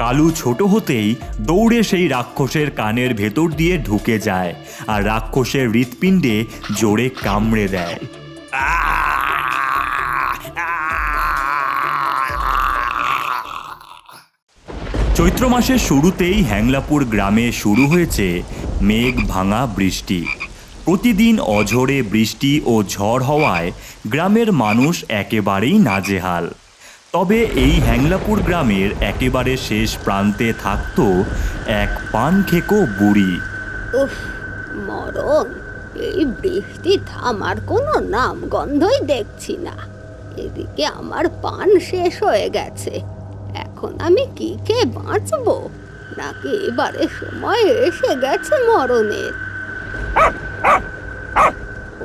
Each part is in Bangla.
কালু ছোট হতেই দৌড়ে সেই রাক্ষসের কানের ভেতর দিয়ে ঢুকে যায় আর রাক্ষসের হৃৎপিণ্ডে জোরে কামড়ে দেয়। চৈত্র মাসের শুরুতেই হ্যাংলাপুর গ্রামে শুরু হয়েছে মেঘ ভাঙা বৃষ্টি। প্রতিদিন অঝোরে বৃষ্টি ও ঝড় হওয়ায় গ্রামের মানুষ একেবারেই নাজেহাল। তবে এই হ্যাংলাপুর গ্রামের একেবারে শেষ প্রান্তে থাকত এক পানখেকো বুড়ি। উফ, মরণ! এই বৃষ্টি থামার কোনো নাম গন্ধই দেখছি না। এদিকে আমার পান শেষ হয়ে গেছে। এখন আমি কি খেয়ে বাঁচবো? নাকি এবারে সময় এসে গেছে মরণের?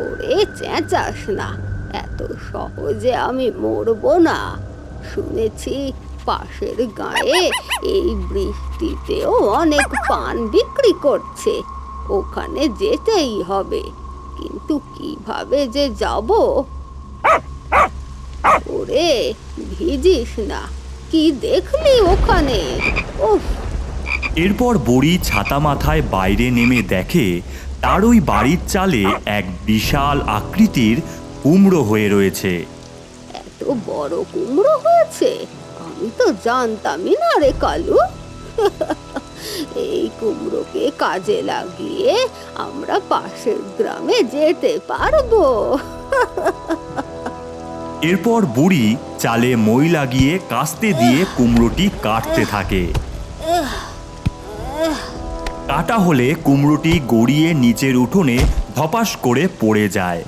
ওরে চেঁচাস না, এত সহজে আমি মরবো না। শুনেছি পাশের গায়ে এই বৃষ্টিতেও অনেক পান বিক্রি করছে, ওখানে যেতেই হবে। কিন্তু কিভাবে যে যাব? ওরে ভিজিস না, কি দেখলি ওখানে? উফ! এরপর বুড়ি ছাতা মাথায় বাইরে নেমে দেখে তার ওই বাড়ির চালে এক বিশাল আকৃতির কুমড়ো হয়ে রয়েছে। এত বড় কুমড়ো হয়েছে, আমি তো জানতামই না রে কালু। এই কুমড়োকে কাজে লাগিয়ে আমরা পাশের গ্রামে যেতে পারবো। এরপর বুড়ি চালে মই লাগিয়ে কাস্তে দিয়ে কুমড়োটি কাটতে থাকে। কাটা হলে কুমড়োটি গড়িয়ে নিচের উঠোনে ধপাস করে পড়ে যায়।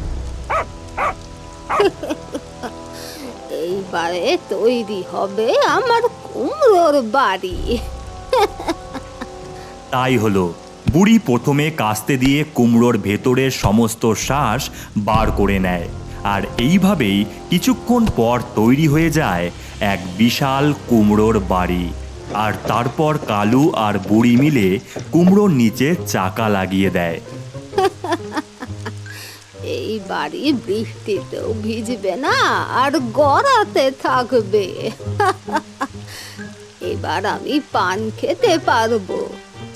এইবারে তৈরি হবে আমার কুমড়োর বাড়ি। তাই হলো, বুড়ি প্রথমে কাস্তে দিয়ে কুমড়োর ভেতরের সমস্ত শ্বাস বার করে নেয়, আর এইভাবেই কিছুক্ষণ পর তৈরি হয়ে যায় এক বিশাল কুমড়োর বাড়ি। আর তারপর কালু আর বুড়ি মিলে কুমড়োর নিচে চাকা লাগিয়ে দেয়। এই বাড়ি বৃষ্টিতেও ভিজবে না আর গড়াতে থাকবে। এবার আমি পান খেতে পারবো।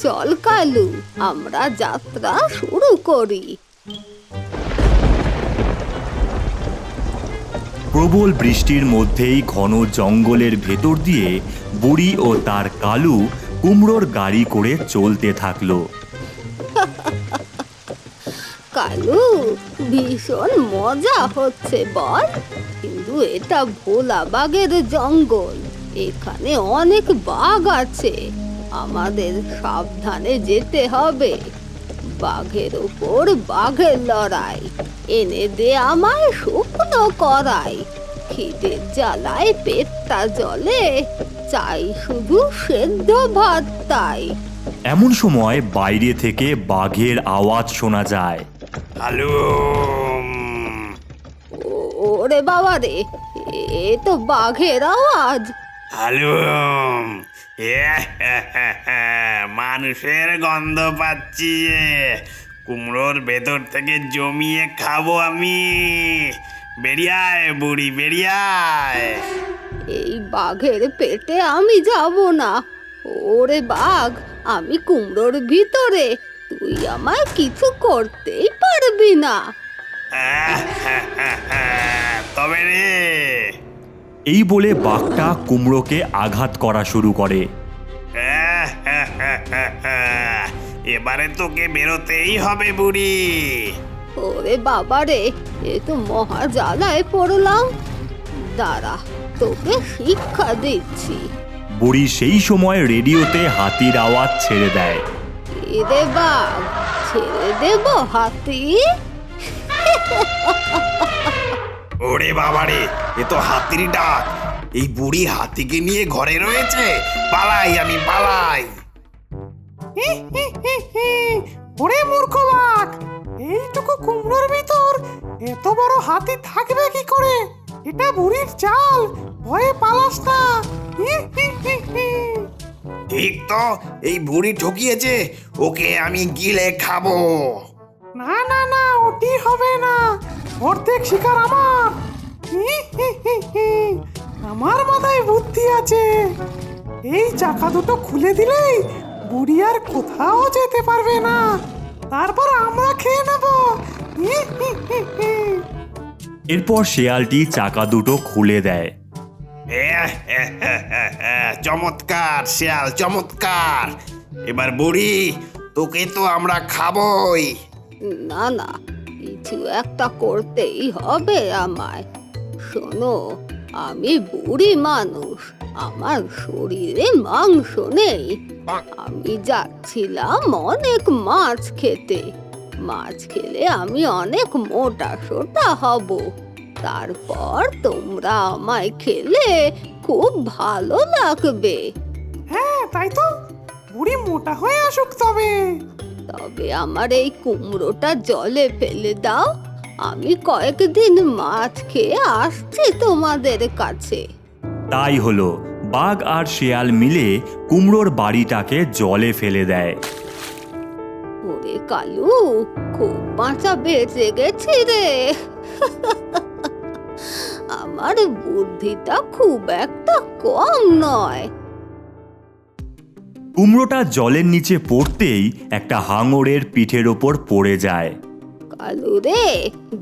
চল কালু, আমরা যাত্রা শুরু করি। প্রবল বৃষ্টির মধ্যেই ঘন জঙ্গলের ভেতর দিয়ে বুড়ি ও তার কালু কুমড়োর গাড়ি করে চলতে থাকলো। কালু, ভীষণ মজা হচ্ছে বল, কিন্তু এটা ভোলা বাঘের জঙ্গল। এখানে অনেক বাঘ আছে, আমাদের সাবধানে যেতে হবে। বাঘের ওপর বাঘের লড়াই, এনে দে আমায় শুকনো করাই। খিদের জ্বালায় পেটটা জ্বলে, চাই শুধু সেদ্ধ ভাত তাই। এমন সময় বাইরে থেকে বাঘের আওয়াজ শোনা যায়। হ্যালো, ওরে বাবা রে, এ তো বাঘের আওয়াজ। হ্যালো, মানুষের গন্ধ পাচ্ছি যে, কুমড়োর ভেতর থেকে জমিয়ে খাবো আমি। বেরিয়ায় বুড়ি, বেরিয়ায়। এই বাঘের পেটে আমি যাব না। ওরে বাঘ, আমি কুমড়োর ভিতরে, তুই আমায় কিছু করতেই পারবি না। তবে রে, এই বলে বাঘটা কুমড়োকে আঘাত করা শুরু করে। এবারে তোকে বেরোতেই হবে বুড়ি। ওরে বাবা রে, এ তো মহা জ্বালায় পড়লাম। দাঁড়া, তোকে শিক্ষা দিচ্ছি। বুড়ি সেই সময় রেডিওতে হাতির আওয়াজ ছেড়ে দেয়। এরে বাঘ, ছেড়ে দেব হাতি? ওরে বাবারে, এ তো হাতির ডাক। এই বুড়ি হাতিকে নিয়ে ঘরে রয়েছে। পালাই, আমি পালাই। ওরে মূর্খ বাঘ, এইটুকু কুমড়োর ভিতর এত বড় হাতি থাকবে কি করে? এটা বুড়ির চাল, ভয়ে পালাস না। ঠিক তো, এই বুড়ি ঠকিয়েছে, ওকে আমি গিলে খাবো। না না না, ওটি হবে না, অর্ধেক শিকার আমার। আমার মাথায় বুদ্ধি আছে। এই চাকা দুটো খুলে দিলেই বুড়ি আর কোথাও যেতে পারবে না। তারপর আমরা খেয়ে নেব। এরপর শেয়ালটি চাকা দুটো খুলে দেয়। চমৎকার শিয়াল, চমৎকার। এবার বুড়ি, তোকে তো আমরা খাবই। না না, কিছু একটা করতেই হবে আমায়। শোনো, আমি বুড়ি মানুষ, আমার শরীরে মাংস নেই। আমি যাচ্ছিলাম অনেক মাছ খেতে। মাছ খেলে আমি অনেক মোটা সোটা হব। তারপর তোমরা আমায় খেলে খুব ভালো লাগবে। হ্যাঁ, তাই তো। বুড়ি মোটা হয়ে আসুক তবে। তবে আমার এই কুমড়োটা জলে ফেলে দাও, আমি কয়েকদিন মাছ খেয়ে আসছি তোমাদের কাছে। তাই হলো, বাঘ আর শেয়াল মিলে কুমড়োর বাড়িটাকে জলে ফেলে দেয়। ওরে কালু, খুব বাঁচা বেঁচে গেছি রে। আমার বুদ্ধিটা খুব একটা কম নয়। কুমড়োটা জলের নিচে পড়তেই একটা হাঙরের পিঠের ওপর পড়ে যায়। কালু রে,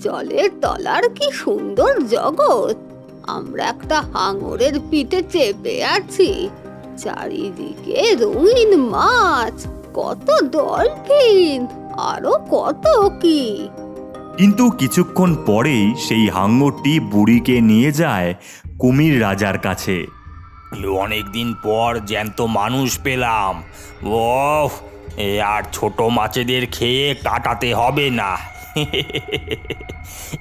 জলের তলার কি সুন্দর জগৎ। আমরা একটা হাঙরের পিঠে চেপে আছি। চারিদিকে রঙিন মাছ, কত ডলফিন, আরো কত কি। কিন্তু কিছুক্ষণ পরেই সেই হাঙরটি বুড়িকে নিয়ে যায় কুমির রাজার কাছে। অনেকদিন পর জ্যান্ত মানুষ পেলাম। ওহ, এ আর ছোট মাছেদের খেয়ে কাটাতে হবে না।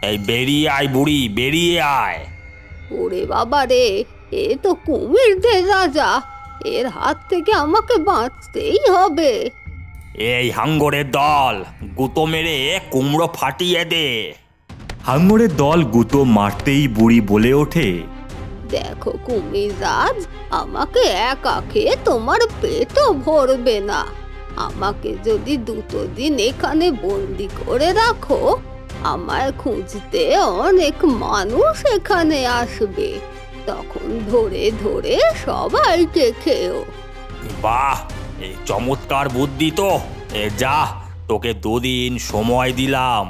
এই বেরিয়ে আয় বুড়ি, বেরিয়ে আয়। ওরে বাবা রে, এ তো কুমিরদের রাজা। এর হাত থেকে আমাকে বাঁচতেই হবে। এই হাঙ্গরের দল, গুঁতো মেরে কুমড়ো ফাটিয়ে দে। হাঙরের দল গুঁতো মারতেই বুড়ি বলে ওঠে, দেখো কুমির রাজ, আমাকে একা খেয়ে তোমার পেটও ভরবে না। আমাকে যদি 2 দিন এখানে বন্দি করে রাখো, আমায় খুঁজতে অনেক মানুষ এখানে আসবে। তখন ধরে ধরে সবাইকে খেও। বাহ, এই চমৎকার বুদ্ধি তো। যা, তোকে 2 দিন সময় দিলাম।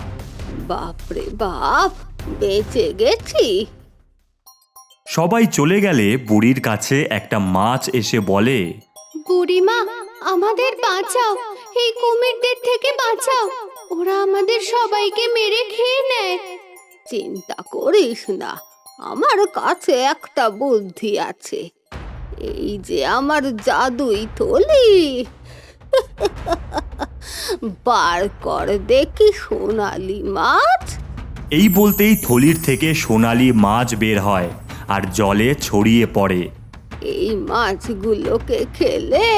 বাপরে বাপ, বেঁচে গেছি। সবাই চলে গেলে বুড়ির কাছে একটা মাছ এসে বলে, বুড়িমা, আমাদের বাঁচাও, এই কুমিরদের থেকে বাঁচাও। ওরা আমাদের সবাইকে মেরে খেয়ে নেয়। চিন্তা করিস না, আমার কাছে একটা বুদ্ধি আছে। এই যে আমার জাদুই থলি, বার কর দেখি সোনালি মাছ। এই বলতেই থলির থেকে সোনালি মাছ বের হয় আর জলে ছড়িয়ে পড়ে। এই মাছগুলোকে খেলে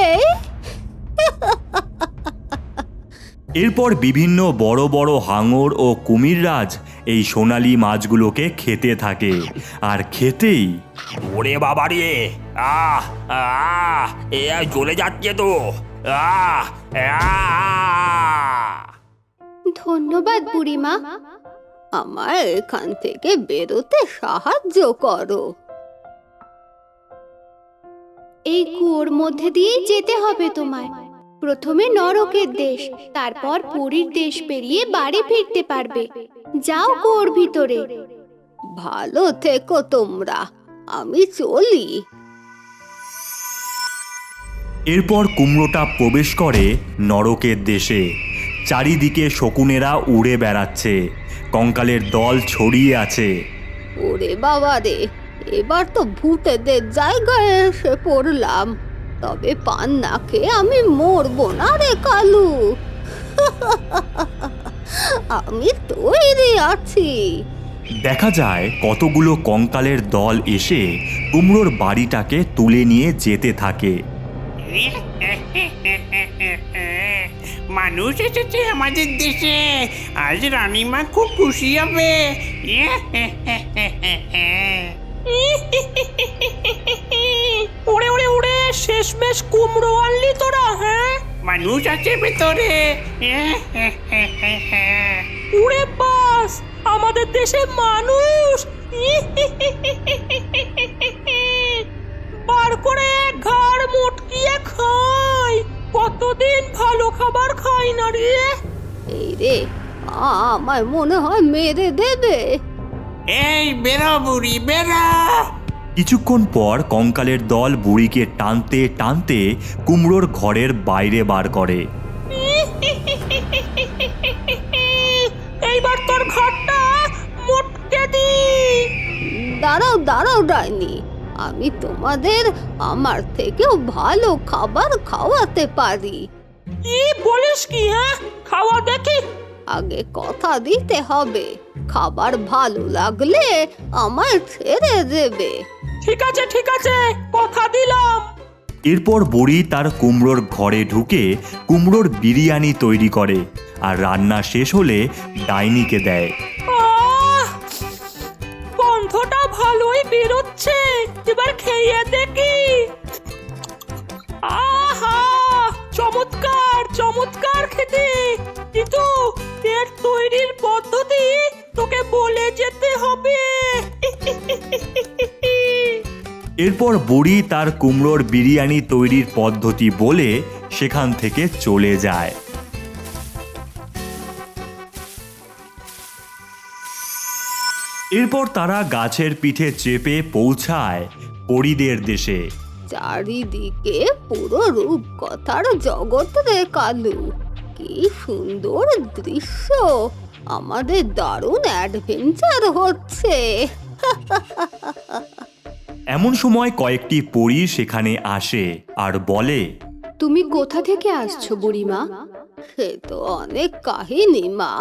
এরপর বিভিন্ন বড় বড় হাঙর ও কুমিররাজ এই সোনালি মাছগুলোকে খেতে থাকে, আর খেতেই ওরে বাবা রে, আহ আহ, এ জ্বলে যাচ্ছে তো। আহ আহ। ধন্যবাদ বুড়িমা, আমায় এখান থেকে বেরোতে সাহায্য করো। এই কুয়োর মধ্যে দিয়েই যেতে হবে তোমায়। প্রথমে নরকের দেশ, তারপর পুরীর দেশ পেরিয়ে বাড়ি ফিরতে পারবে। যাও কুয়োর ভিতরে। ভালো থেকো তোমরা, আমি চলি। এরপর কুমড়োটা প্রবেশ করে নরকের দেশে। চারিদিকে শকুনেরা উড়ে বেড়াচ্ছে, কঙ্কালের দল ছড়িয়ে আছে। ওরে বাবা রে, এবার তো ভূতেদের জায়গায় এসে পড়লাম। তবে পান না খেয়ে আমি মরবো না রে কালু। আমি তৈরি আছি। দেখা যায় কতগুলো কঙ্কালের দল এসে কুমড়োর বাড়িটাকে তুলে নিয়ে যেতে থাকে। মানুষ এসেছে আমাদের দেশে, আজ রানীমা খুব খুশি হবে। উড়ে উড়ে উড়ে শেষমেশ কুমড়ো আনলি তোরা, হ্যাঁ? মানুষ আছে ভেতরে। উড়ে বাস, আমাদের দেশে মানুষ। বার করে ঘাড় মুটকিয়ে খাই। কতদিন ভালো খাবার খাই না রে। এই রে, আমার মনে হয় মেরে দেবে। এই বেরো বুড়ি বেরো। কিছুক্ষণ পর কঙ্কালের দল বুড়িকে টানতে টানতে কুমড়োর ঘরের বাইরে বার করে। এইবার তোর ঘাড়টা মুটকে দি। দাঁড়াও দাঁড়াও ডাইনি, আমি তোমাদের আমার থেকেও ভালো খাবার খাওয়াতে পারি। কি বলিস কি? হ্যাঁ, খাওয়া দেখি। আগে কথা দিতে হবে, খাবার ভালো লাগলে আমায় ছেড়ে দেবে। ঠিক আছে ঠিক আছে, কথা দিলাম। এরপর বুড়ি তার কুমড়োর ঘরে ঢুকে কুমড়োর বিরিয়ানি তৈরি করে আর রান্না শেষ হলে ডাইনিকে দেয়। আহ, গন্ধটা ভালোই বেরোচ্ছে, এবার খেয়ে দেখি। আহা, চমৎকার চমৎকার খেতে। কিন্তু এর তৈরির পদ্ধতি তোকে বলে যেতে হবে। এরপর বুড়ি তার কুমড়োর বিরিয়ানি তৈরির পদ্ধতি বলে সেখান থেকে চলে যায়। এরপর তারা গাছের পিঠে চেপে পৌঁছায় পরীদের দেশে। চারিদিকে পুরো রূপকথার জগৎ রে কালু, কি সুন্দর দৃশ্য, আমাদের দারুণ অ্যাডভেঞ্চার হচ্ছে। এমন সময় কয়েকটি পরী সেখানে আসে আর বলে, তুমি কোথা থেকে আসছো বুড়িমা? সে তো অনেক কাহিনী মা,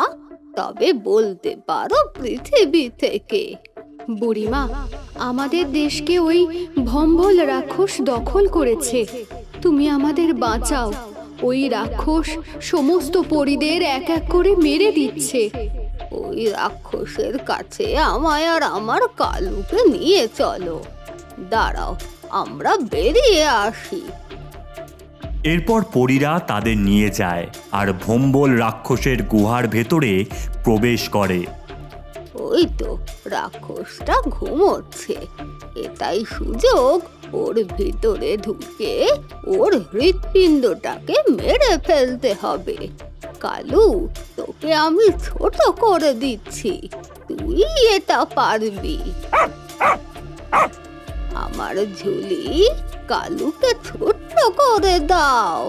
তবে বলতে পারো পৃথিবী থেকে। বুড়িমা, আমাদের দেশকে ওই ভম্বল রাক্ষস দখল করেছে, তুমি আমাদের বাঁচাও। ওই রাক্ষস সমস্ত পরীদের এক এক করে মেরে দিচ্ছে। ওই রাক্ষসের কাছে আমায় আর আমার কালুকে নিয়ে চলো। দাঁড়াও, আমরা বেরিয়ে আসি। এরপর পরীরা তাদের নিয়ে যায় আর ভম্বল রাক্ষসের গুহার ভেতরে প্রবেশ করে। ওই তো রাক্ষসটা ঘুমোচ্ছে, এটাই সুযোগ ওর ভিতরে ঢুকে ওর হৃৎপিণ্ডটাকে মেরে ফেলতে হবে। কালু, তোকে আমি ছোট করে দিচ্ছি, তুই এটা পারবি। আমার ঝুলি, কালুকে ছোট্ট করে দাও।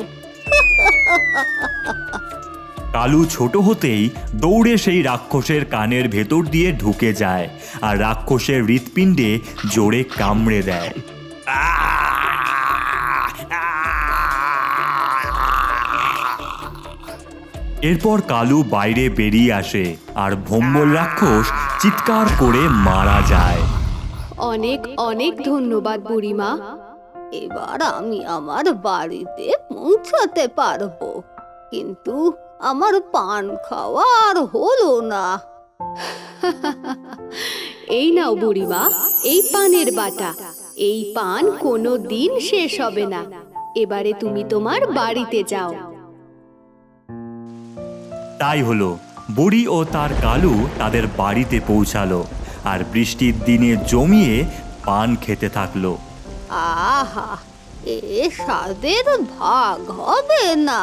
কালু ছোট হতেই দৌড়ে সেই রাক্ষসের কানের ভেতর দিয়ে ঢুকে যায় আর রাক্ষসের হৃৎপিণ্ডে জোরে কামড়ে দেয়। এরপর কালু বাইরে বেরিয়ে আসে আর ভম্বল রাক্ষস চিৎকার করে মারা যায়। অনেক অনেক ধন্যবাদ বুড়িমা। এবার আমি আমার বাড়িতে পৌঁছাতে পারবো, কিন্তু আমার পান খাওয়া আর হলো না। এই নাও বুড়িমা, এই পানের বাটা। এই পান কোনো দিন শেষ হবে না। এবারে তুমি তোমার বাড়িতে যাও। তাই হলো, বুড়ি ও তার কালু তাদের বাড়িতে পৌঁছালো আর বৃষ্টির দিনে জমিয়ে পান খেতে থাকলো। আহা, এ স্বাদের ভাগ হবে না।